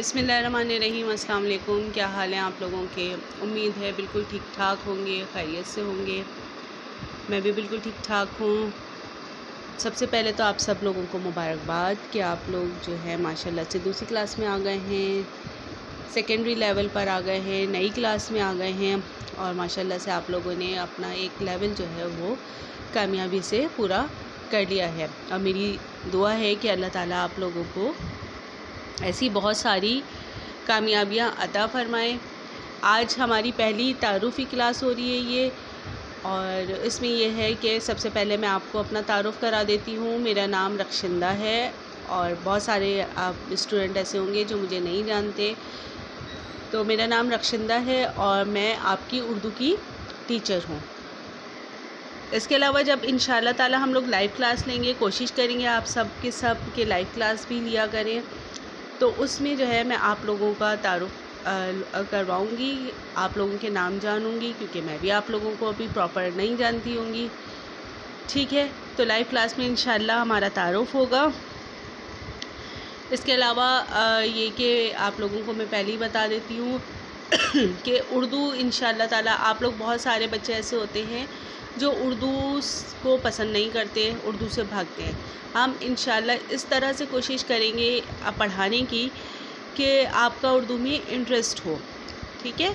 بسم اللہ الرحمن الرحیم۔ السلام علیکم، کیا حال ہیں آپ لوگوں کے؟ امید ہے بالکل ٹھیک ٹھاک ہوں گے، خیریت سے ہوں گے۔ میں بھی بالکل ٹھیک ٹھاک ہوں۔ سب سے پہلے تو آپ سب لوگوں کو مبارکباد کہ آپ لوگ جو ہے ماشاءاللہ سے دوسری کلاس میں آ گئے ہیں، سیکنڈری لیول پر آ گئے ہیں، نئی کلاس میں آ گئے ہیں، اور ماشاءاللہ سے آپ لوگوں نے اپنا ایک لیول جو ہے وہ کامیابی سے پورا کر لیا ہے۔ اور میری دعا ہے کہ اللہ تعالیٰ آپ لوگوں کو ایسی بہت ساری کامیابیاں عطا فرمائیں۔ آج ہماری پہلی تعارفی کلاس ہو رہی ہے اور اس میں یہ ہے کہ سب سے پہلے میں آپ کو اپنا تعارف کرا دیتی ہوں۔ میرا نام رخشندہ ہے اور بہت سارے آپ اسٹوڈنٹ ایسے ہوں گے جو مجھے نہیں جانتے، تو میرا نام رخشندہ ہے اور میں آپ کی اردو کی ٹیچر ہوں۔ اس کے علاوہ جب انشاءاللہ تعالی ہم لوگ لائیو کلاس لیں گے، کوشش کریں گے آپ سب کے لائیو کلاس بھی لیا کریں، تو اس میں جو ہے میں آپ لوگوں کا تعارف کرواؤں گی، آپ لوگوں کے نام جانوں گی، کیونکہ میں بھی آپ لوگوں کو ابھی پراپر نہیں جانتی ہوں گی۔ ٹھیک ہے، تو لائیو کلاس میں انشاءاللہ ہمارا تعارف ہوگا۔ اس کے علاوہ یہ کہ آپ لوگوں کو میں پہلے ہی بتا دیتی ہوں کہ اردو انشاءاللہ تعالی آپ لوگ بہت سارے بچے ایسے ہوتے ہیں جو اردو کو پسند نہیں کرتے، اردو سے بھاگتے ہیں۔ ہم انشاءاللہ اس طرح سے کوشش کریں گے پڑھانے کی کہ آپ کا اردو میں انٹرسٹ ہو۔ ٹھیک ہے،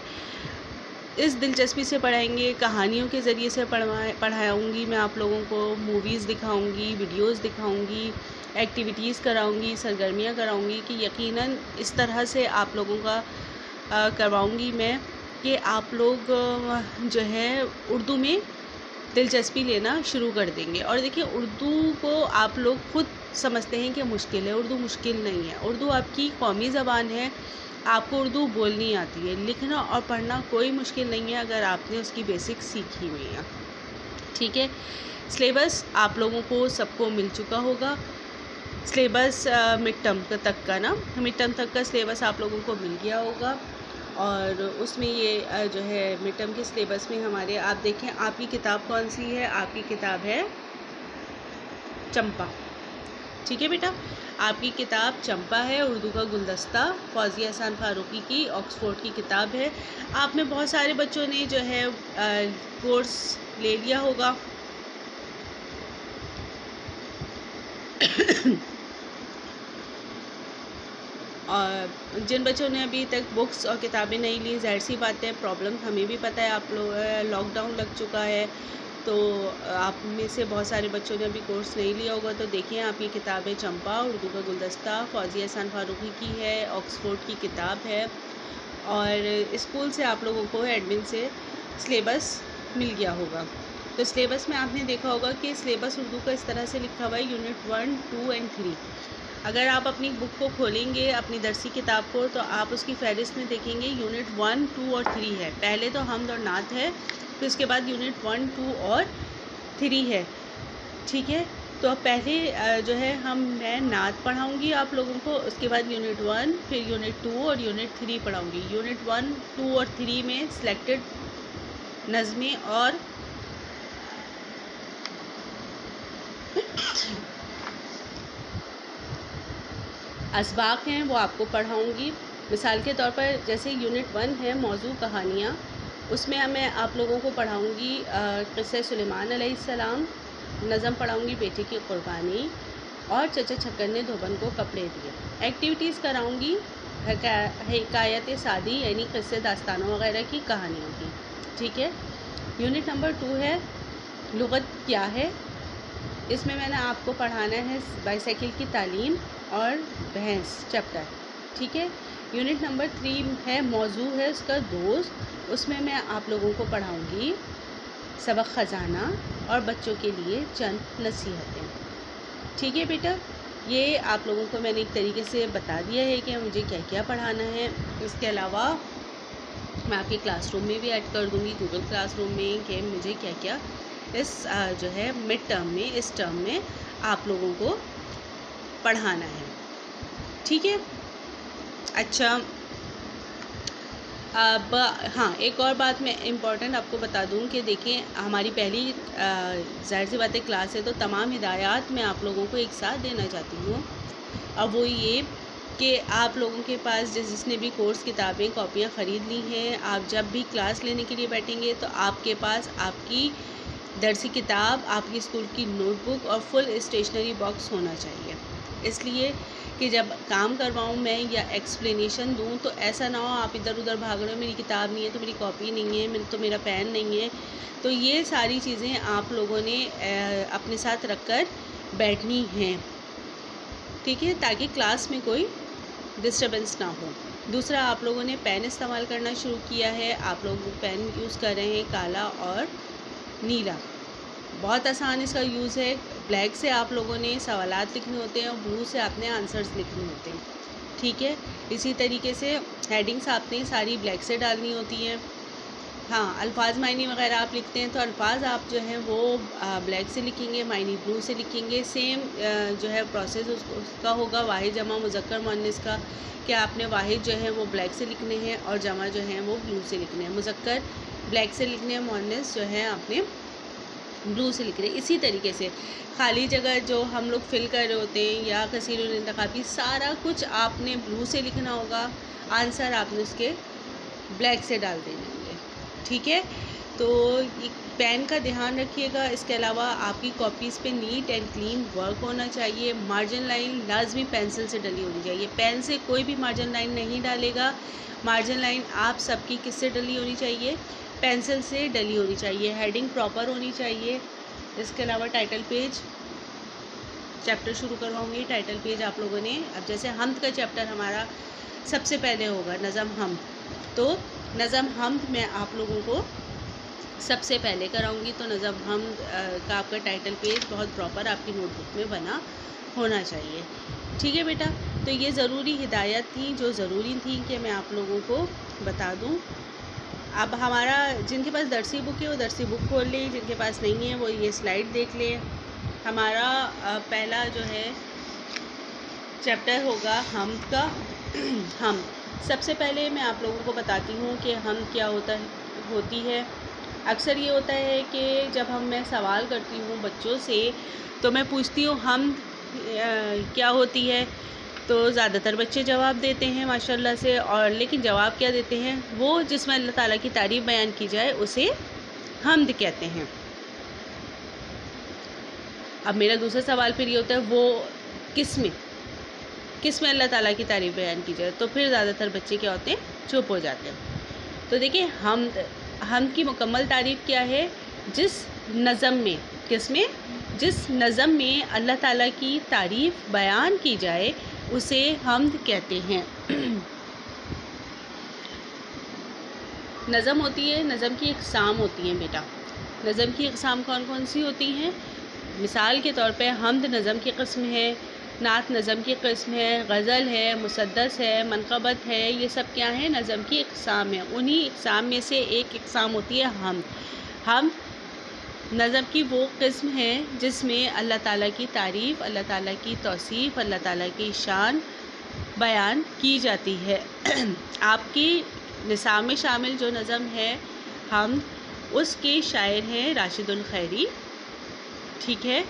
اس دلچسپی سے پڑھائیں گے، کہانیوں کے ذریعے سے پڑھاؤں گی، میں آپ لوگوں کو موویز دکھاؤں گی، ویڈیوز دکھاؤں گی، ایکٹیویٹیز کراؤں گی، سرگرمیاں کراؤں گی، کہ یقیناً اس طرح سے آپ لوگوں کا کرواؤں گی میں کہ آپ لوگ جو ہے اردو میں دلچسپی لینا شروع کر دیں گے۔ اور دیکھیں، اردو کو آپ لوگ خود سمجھتے ہیں کہ مشکل ہے، اردو مشکل نہیں ہے۔ اردو آپ کی قومی زبان ہے، آپ کو اردو بولنی آتی ہے، لکھنا اور پڑھنا کوئی مشکل نہیں ہے اگر آپ نے اس کی بیسک سیکھی ہوئی ہے۔ ٹھیک ہے، سلیبس آپ لوگوں کو سب کو مل چکا ہوگا۔ سلیبس مڈ ٹرم تک کا مڈ ٹرم تک کا سلیبس آپ لوگوں کو مل گیا ہوگا، اور اس میں یہ جو ہے مڈ ٹرم کے سلیبس میں ہمارے، آپ دیکھیں آپ کی کتاب کون سی ہے؟ آپ کی کتاب ہے چمپا۔ ٹھیک ہے بیٹا، آپ کی کتاب چمپا ہے، اردو کا گلدستہ، فوزیہ احسان فاروقی کی آکسفورڈ کی کتاب ہے۔ آپ میں بہت سارے بچوں نے جو ہے کورس لے لیا ہوگا۔ اور جن بچوں نے ابھی تک بکس اور کتابیں نہیں لی، ظاہر سی بات ہے، پرابلم ہمیں بھی پتہ ہے، آپ لوگ لاک ڈاؤن لگ چکا ہے، تو آپ میں سے بہت سارے بچوں نے ابھی کورس نہیں لیا ہوگا، تو دیکھیں آپ کی کتاب ہے چمپا، اردو کا گلدستہ، فوزیہ احسان فاروقی کی ہے، آکسفورڈ کی کتاب ہے، اور اسکول سے آپ لوگوں کو ایڈمن سے سلیبس مل گیا ہوگا۔ تو سلیبس میں آپ نے دیکھا ہوگا کہ سلیبس اردو کا اس طرح سے لکھا ہوا ہے، یونٹ 1، 2 اور 3۔ اگر آپ اپنی بک کو کھولیں گے، اپنی درسی کتاب کو، تو آپ اس کی فہرست میں دیکھیں گے یونٹ 1، 2 اور 3 ہے۔ پہلے تو حمد اور نعت ہے، پھر اس کے بعد یونٹ 1، 2 اور 3 ہے۔ ٹھیک ہے، تو اب پہلے جو ہے میں نعت پڑھاؤں گی آپ لوگوں کو، اس کے بعد یونٹ 1، پھر یونٹ 2 اور یونٹ 3 پڑھاؤں گی۔ یونٹ 1، 2 اور 3 میں سلیکٹڈ نظمیں اور اسباق ہیں وہ آپ کو پڑھاؤں گی۔ مثال کے طور پر جیسے یونٹ 1 ہے موضوع کہانیاں، اس میں میں آپ لوگوں کو پڑھاؤں گی قصہ سلیمان علیہ السلام، نظم پڑھاؤں گی بیٹے کی قربانی، اور چچا چھکن نے دھوبن کو کپڑے دیے۔ ایکٹیویٹیز کراؤں گی حکایت سعدی، یعنی قصے داستانوں وغیرہ کی کہانیوں کی۔ ٹھیک ہے، یونٹ نمبر 2 ہے لغت کیا ہے، اس میں نے آپ کو پڑھانا ہے بائیسیکل کی تعلیم اور بحث چیپٹر۔ ٹھیک ہے، یونٹ نمبر 3 ہے موضوع ہے اس کا دوست، اس میں آپ لوگوں کو پڑھاؤں گی سبق خزانہ اور بچوں کے لیے چند نصیحتیں۔ ٹھیک ہے بیٹا، یہ آپ لوگوں کو میں نے ایک طریقے سے بتا دیا ہے کہ مجھے کیا کیا پڑھانا ہے۔ اس کے علاوہ میں آپ کے کلاس روم میں بھی ایڈ کر دوں گی، گوگل کلاس روم میں، کہ مجھے کیا کیا اس جو ہے مڈ ٹرم میں، اس ٹرم میں آپ لوگوں کو پڑھانا ہے۔ ٹھیک ہے، اچھا، اب ہاں ایک اور بات میں امپورٹنٹ آپ کو بتا دوں کہ دیکھیں ہماری پہلی ظاہر سی باتیں کلاس ہے، تو تمام ہدایات میں آپ لوگوں کو ایک ساتھ دینا چاہتی ہوں، اور وہ یہ کہ آپ لوگوں کے پاس جس نے بھی کورس کتابیں کاپیاں خرید لی ہیں، آپ جب بھی کلاس لینے کے لیے بیٹھیں گے تو آپ کے پاس آپ کی درسی کتاب، آپ کی اسکول کی نوٹ بک اور فل اسٹیشنری باکس ہونا چاہیے، اس لیے کہ جب کام کرواؤں میں یا ایکسپلینیشن دوں تو ایسا نہ ہو آپ ادھر ادھر بھاگ رہے ہو، میری کتاب نہیں ہے تو میری کاپی نہیں ہے تو میرا پین نہیں ہے. تو یہ ساری چیزیں آپ لوگوں نے اپنے ساتھ رکھ کر بیٹھنی ہیں، ٹھیک ہے، تاکہ کلاس میں کوئی ڈسٹربنس نہ ہو. دوسرا، آپ لوگوں نے پین استعمال کرنا شروع کیا ہے. آپ لوگ پین یوز کر رہے ہیں کالا اور نیلا. بہت آسان اس کا یوز ہے. بلیک سے آپ لوگوں نے سوالات لکھنے ہوتے ہیں اور بلو سے آپ نے آنسرز لکھنے ہوتے ہیں، ٹھیک ہے. اسی طریقے سے ہیڈنگس آپ نے ساری بلیک سے ڈالنی ہوتی ہیں. ہاں، الفاظ معنی وغیرہ آپ لکھتے ہیں تو الفاظ آپ جو ہیں وہ بلیک سے لکھیں گے، معنی بلو سے لکھیں گے. سیم جو ہے پروسیس اس کا ہوگا واحد جمع مذکر مؤنث کا، کہ آپ نے واحد جو ہے وہ بلیک سے لکھنے ہیں اور جمع جو ہیں وہ بلو سے لکھنے ہیں. مذکر بلیک سے لکھنے ہیں، مؤنث جو ہے آپ نے بلو سے لکھ رہے ہیں. اسی طریقے سے خالی جگہ جو ہم لوگ فل کر رہے ہوتے ہیں یا کثیر الانتخابی، سارا کچھ آپ نے بلو سے لکھنا ہوگا. آنسر آپ نے اس کے بلیک سے ڈال دینے ہوں گے، ٹھیک ہے. تو پین کا دھیان رکھیے گا. اس کے علاوہ آپ کی کاپیز پہ نیٹ اینڈ کلین ورک ہونا چاہیے. مارجن لائن لازمی پینسل سے ڈلی ہونی چاہیے. پین سے کوئی بھی مارجن لائن نہیں ڈالے گا. مارجن لائن آپ سب کی کس سے ڈلی ہونی چاہیے؟ پینسل سے ڈلی ہونی چاہیے. ہیڈنگ پراپر ہونی چاہیے. اس کے علاوہ ٹائٹل پیج، چیپٹر شروع کرواؤں گی. ٹائٹل پیج آپ لوگوں نے، اب جیسے حمد کا چیپٹر ہمارا سب سے پہلے ہوگا نظم حمد، تو نظم حمد میں آپ لوگوں کو سب سے پہلے کراؤں گی. تو نظم حمد کا آپ کا ٹائٹل پیج بہت پراپر آپ کی نوٹ بک میں بنا ہونا چاہیے، ٹھیک ہے بیٹا. تو یہ ضروری ہدایت تھی جو ضروری تھی کہ میں آپ لوگوں کو بتا دوں. اب ہمارا جن کے پاس درسی بک ہے وہ درسی بک کھول لیں، جن کے پاس نہیں ہے وہ یہ سلائیڈ دیکھ لیں. ہمارا پہلا جو ہے چیپٹر ہوگا حمد کا. حمد سب سے پہلے میں آپ لوگوں کو بتاتی ہوں کہ حمد کیا ہوتی ہے. اکثر یہ ہوتا ہے کہ جب میں سوال کرتی ہوں بچوں سے تو میں پوچھتی ہوں حمد کیا ہوتی ہے، تو زیادہ تر بچے جواب دیتے ہیں ماشاءاللہ سے. اور لیکن جواب کیا دیتے ہیں؟ وہ جس میں اللہ تعالیٰ کی تعریف بیان کی جائے اسے حمد کہتے ہیں. اب میرا دوسرا سوال پھر یہ ہوتا ہے وہ کس میں اللہ تعالیٰ کی تعریف بیان کی جائے، تو پھر زیادہ تر بچے کیا ہوتے ہیں؟ چپ ہو جاتے ہیں. تو دیکھیں حمد کی مکمل تعریف کیا ہے؟ جس نظم میں، کس میں؟ جس نظم میں اللہ تعالیٰ کی تعریف بیان کی جائے اسے حمد کہتے ہیں. نظم ہوتی ہے، نظم کی اقسام ہوتی ہیں بیٹا. نظم کی اقسام کون کون سی ہوتی ہیں؟ مثال کے طور پہ حمد نظم کی قسم ہے، نعت نظم کی قسم ہے، غزل ہے، مسدس ہے، منقبت ہے. یہ سب کیا ہیں؟ نظم کی اقسام ہیں. انہی اقسام میں سے ایک اقسام ہوتی ہے حمد. حمد نظم کی وہ قسم ہے جس میں اللہ تعالیٰ کی تعریف، اللہ تعالیٰ کی توصیف، اللہ تعالیٰ کی شان بیان کی جاتی ہے. آپ کی نصاب میں شامل جو نظم ہے حمد، اس کے شاعر ہیں راشد الخیری، ٹھیک ہے.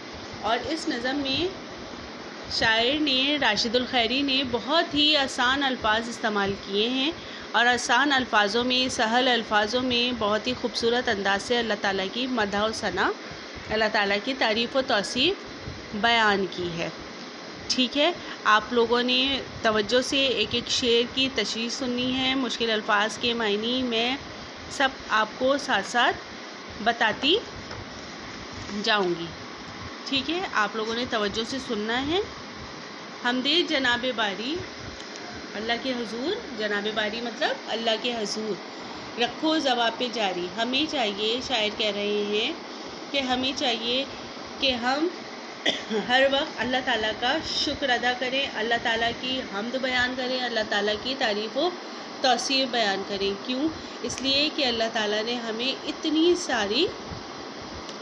اور اس نظم میں شاعر نے، راشد الخیری نے بہت ہی آسان الفاظ استعمال کیے ہیں اور آسان الفاظوں میں، سہل الفاظوں میں بہت ہی خوبصورت انداز سے اللہ تعالیٰ کی مدح و ثنا، اللہ تعالیٰ کی تعریف و توصیف بیان کی ہے، ٹھیک ہے. آپ لوگوں نے توجہ سے ایک ایک شعر کی تشریح سننی ہے. مشکل الفاظ کے معنی میں سب آپ کو ساتھ ساتھ بتاتی جاؤں گی، ٹھیک ہے. آپ لوگوں نے توجہ سے سننا ہے. حمد جناب باری اللہ کے حضور، جناب باری مطلب اللہ کے حضور، رکھو زباں پہ جاری. ہمیں چاہیے، شاعر کہہ رہے ہیں کہ ہمیں چاہیے کہ ہم ہر وقت اللہ تعالیٰ کا شکر ادا کریں، اللہ تعالیٰ کی حمد بیان کریں، اللہ تعالیٰ کی تعریف و توصیف بیان کریں. کیوں؟ اس لیے کہ اللہ تعالیٰ نے ہمیں اتنی ساری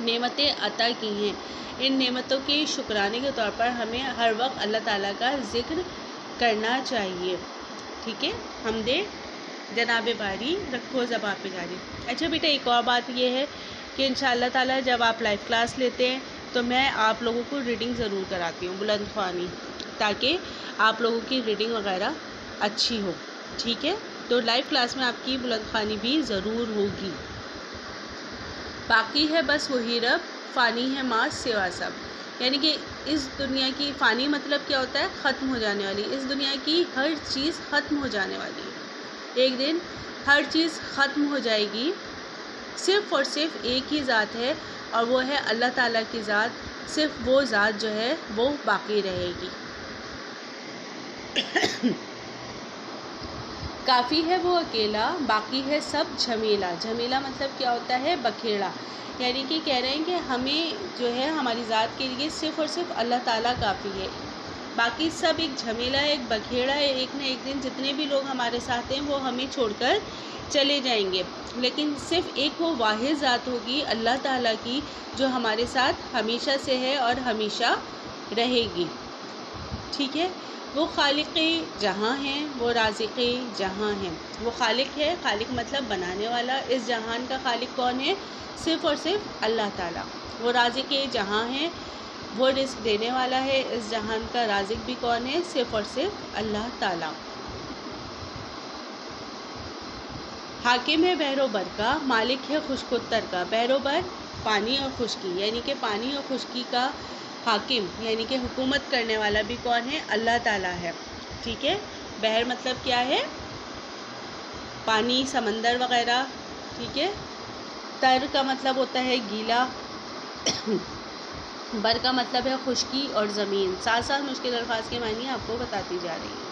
نعمتیں عطا کی ہیں. ان نعمتوں کے شکرانے کے طور پر ہمیں ہر وقت اللہ تعالیٰ کا ذکر کرنا چاہیے، ٹھیک ہے. حمد جناب باری، رکھو زباں پہ جاری. اچھا بیٹا، ایک اور بات یہ ہے کہ انشاءاللہ تعالیٰ جب آپ لائیو کلاس لیتے ہیں تو میں آپ لوگوں کو ریڈنگ ضرور کراتی ہوں، بلند خوانی. تاکہ آپ لوگوں کی ریڈنگ وغیرہ اچھی ہو. ٹھیک ہے، تو لائیو کلاس میں آپ کی بلند خوانی بھی ضرور ہوگی. باقی ہے بس وہی رب، فانی ہے ما سوا سب. یعنی کہ اس دنیا کی فانی مطلب کیا ہوتا ہے؟ ختم ہو جانے والی. اس دنیا کی ہر چیز ختم ہو جانے والی ہے. ایک دن ہر چیز ختم ہو جائے گی. صرف اور صرف ایک ہی ذات ہے اور وہ ہے اللہ تعالیٰ کی ذات. صرف وہ ذات جو ہے وہ باقی رہے گی. کافی ہے وہ اکیلا، باقی ہے سب جھمیلا. جھمیلا مطلب کیا ہوتا ہے؟ بکھیڑا. یعنی کہ کہہ رہے ہیں کہ ہمیں جو ہے ہماری ذات کے لیے صرف اور صرف اللہ تعالیٰ کافی ہے. باقی سب ایک جھمیلا ہے، ایک بکھیڑا ہے. ایک نہ ایک دن جتنے بھی لوگ ہمارے ساتھ ہیں وہ ہمیں چھوڑ کر چلے جائیں گے، لیکن صرف ایک وہ واحد ذات ہوگی اللہ تعالیٰ کی جو ہمارے ساتھ ہمیشہ سے ہے اور ہمیشہ رہے گی. ٹھیک ہے، وہ خالق جہاں ہیں، وہ رازق جہاں ہیں. وہ خالق ہے، خالق مطلب بنانے والا. اس جہان کا خالق کون ہے؟ صرف اور صرف اللہ تعالیٰ. وہ رازق جہاں ہیں، وہ رزق دینے والا ہے. اس جہان کا رازق بھی کون ہے؟ صرف اور صرف اللہ تعالیٰ. حاکم ہے بحر و بر کا، مالک ہے خشک و تر کا. بحر و بر پانی اور خشکی، یعنی کہ پانی اور خشکی کا حاکم یعنی کہ حکومت کرنے والا بھی کون ہے؟ اللہ تعالیٰ ہے. ٹھیک ہے، بحر مطلب کیا ہے؟ پانی، سمندر وغیرہ. ٹھیک ہے، تر کا مطلب ہوتا ہے گیلا، بر کا مطلب ہے خشکی اور زمین. ساتھ ساتھ مشکل الفاظ کے معنی آپ کو بتاتی جا رہی ہوں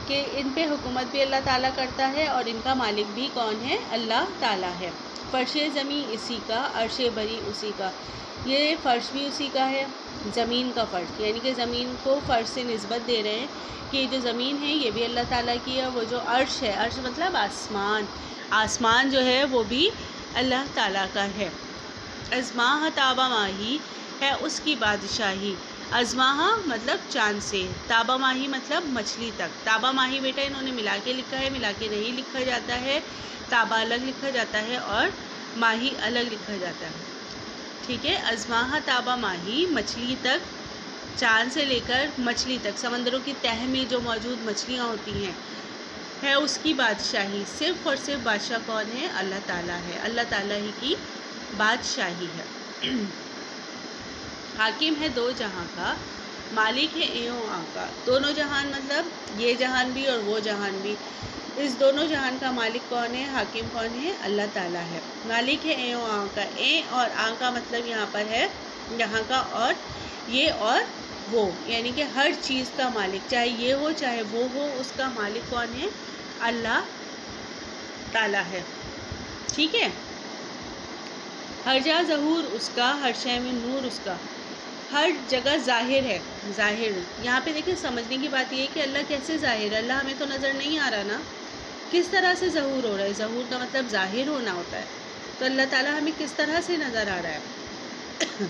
کہ ان پہ حکومت بھی اللہ تعالیٰ کرتا ہے اور ان کا مالک بھی کون ہے؟ اللہ تعالیٰ ہے. فرش زمین اسی کا، عرش بری اسی کا. یہ فرش بھی اسی کا ہے، زمین کا فرش، یعنی کہ زمین کو فرش سے نسبت دے رہے ہیں کہ جو زمین ہے یہ بھی اللہ تعالیٰ کی ہے. وہ جو عرش ہے، عرش مطلب آسمان، آسمان جو ہے وہ بھی اللہ تعالیٰ کا ہے. ازماہ تابہ ماہی ہے اس کی بادشاہی. ازماہ مطلب چاند سے، تابہ ماہی مطلب مچھلی تک. تابہ ماہی بیٹا انہوں نے ملا کے لکھا ہے، ملا کے نہیں لکھا جاتا ہے. تابہ الگ لکھا جاتا ہے اور ماہی الگ لکھا جاتا ہے. ٹھیک ہے، ازماہ تابہ ماہی مچھلی تک، چاند سے لے کر مچھلی تک، سمندروں کی تہہ میں جو موجود مچھلیاں ہوتی ہیں، ہے اس کی بادشاہی. صرف اور صرف بادشاہ کون ہے؟ اللہ تعالیٰ ہے. اللہ تعالیٰ ہی کی بادشاہی ہے. حاکم ہے دو جہاں کا، مالک ہے ایوں آں کا. دونوں جہان مطلب یہ جہان بھی اور وہ جہان بھی. اس دونوں جہان کا مالک کون ہے؟ حاکم کون ہے؟ اللہ تعالیٰ ہے. مالک ہے ایوں آں کا. اے اور آں کا مطلب یہاں پر ہے یہاں کا اور یہ اور وہ، یعنی کہ ہر چیز کا مالک، چاہے یہ ہو چاہے وہ ہو، اس کا مالک کون ہے؟ اللہ تعالیٰ ہے. ٹھیک ہے، ہر جا ظہور اس کا، ہر شے میں نور اس کا. ہر جگہ ظاہر ہے. ظاہر یہاں پہ دیکھیں، سمجھنے کی بات یہ ہے کہ اللہ کیسے ظاہر ہے؟ اللہ ہمیں تو نظر نہیں آ رہا نا، کس طرح سے ظہور ہو رہا ہے؟ ظہور کا مطلب ظاہر ہونا ہوتا ہے. تو اللہ تعالیٰ ہمیں کس طرح سے نظر آ رہا ہے؟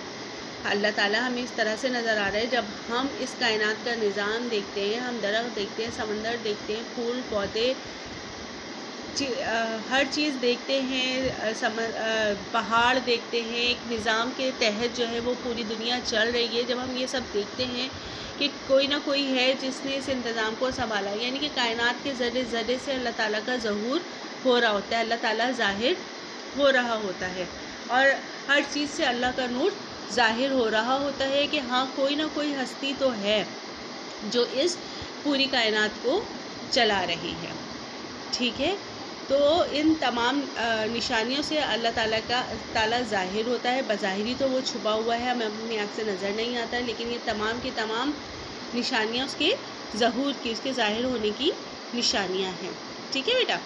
اللہ تعالیٰ ہمیں اس طرح سے نظر آ رہا ہے جب ہم اس کائنات کا نظام دیکھتے ہیں، ہم درخت دیکھتے ہیں، سمندر دیکھتے ہیں، پھول پودے، ہر چیز دیکھتے ہیں، پہاڑ دیکھتے ہیں. ایک نظام کے تحت جو ہے وہ پوری دنیا چل رہی ہے. جب ہم یہ سب دیکھتے ہیں کہ کوئی نہ کوئی ہے جس نے اس انتظام کو سنبھالا، یعنی کہ کائنات کے ذرے ذرے سے اللہ تعالیٰ کا ظہور ہو رہا ہوتا ہے، اللہ تعالیٰ ظاہر ہو رہا ہوتا ہے، اور ہر چیز سے اللہ کا نور ظاہر ہو رہا ہوتا ہے کہ ہاں کوئی نہ کوئی ہستی تو ہے جو اس پوری کائنات کو چلا رہی ہے. ٹھیک ہے، تو ان تمام نشانیوں سے اللہ تعالیٰ ظاہر ہوتا ہے. بظاہری تو وہ چھپا ہوا ہے، ہمیں اپنی آنکھ سے نظر نہیں آتا، لیکن یہ تمام کی تمام نشانیاں اس کے ظہور کی، اس کے ظاہر ہونے کی نشانیاں ہیں. ٹھیک ہے بیٹا،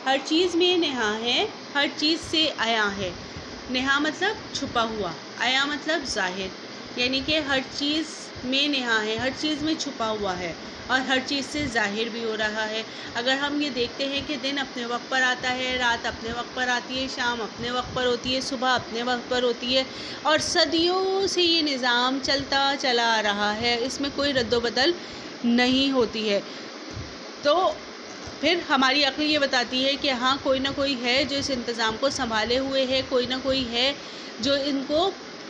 ہر چیز میں نہا ہے، ہر چیز سے عیاں ہے. نہا مطلب چھپا ہوا، عیاں مطلب ظاہر، یعنی کہ ہر چیز میں نہا ہے، ہر چیز میں چھپا ہوا ہے اور ہر چیز سے ظاہر بھی ہو رہا ہے. اگر ہم یہ دیکھتے ہیں کہ دن اپنے وقت پر آتا ہے، رات اپنے وقت پر آتی ہے، شام اپنے وقت پر ہوتی ہے، صبح اپنے وقت پر ہوتی ہے، اور صدیوں سے یہ نظام چلتا چلا آ رہا ہے، اس میں کوئی رد و بدل نہیں ہوتی ہے، تو پھر ہماری عقل یہ بتاتی ہے کہ ہاں کوئی نہ کوئی ہے جو اس انتظام کو سنبھالے ہوئے ہے، کوئی نہ کوئی ہے جو ان کو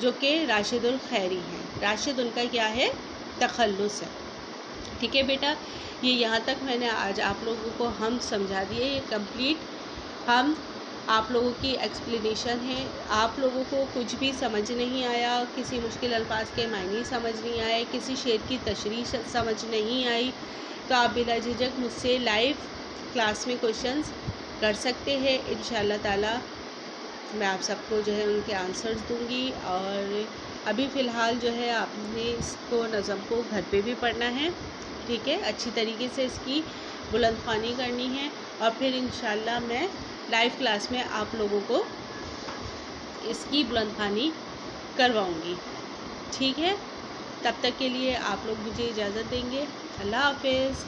جو کہ راشد الخیری ہیں. راشد ان کا کیا ہے؟ تخلص ہے. ٹھیک ہے بیٹا، یہ یہاں تک میں نے آج آپ لوگوں کو ہم سمجھا دیے. یہ کمپلیٹ ہم آپ لوگوں کی ایکسپلینیشن ہے. آپ لوگوں کو کچھ بھی سمجھ نہیں آیا، کسی مشکل الفاظ کے معنی سمجھ نہیں آئے، کسی شعر کی تشریح سمجھ نہیں آئی، تو آپ بلا جھجک مجھ سے لائیو کلاس میں کویشچنز کر سکتے ہیں. انشاءاللہ تعالی میں آپ سب کو جو ہے ان کے آنسرز دوں گی. اور ابھی فی الحال جو ہے آپ نے اس کو نظم کو گھر پہ بھی پڑھنا ہے. ٹھیک ہے، اچھی طریقے سے اس کی بلند خوانی کرنی ہے، اور پھر انشاءاللہ میں لائیو کلاس میں آپ لوگوں کو اس کی بلند خوانی کرواؤں گی. ٹھیک ہے، تب تک کے لیے آپ لوگ مجھے اجازت دیں گے. اللہ حافظ.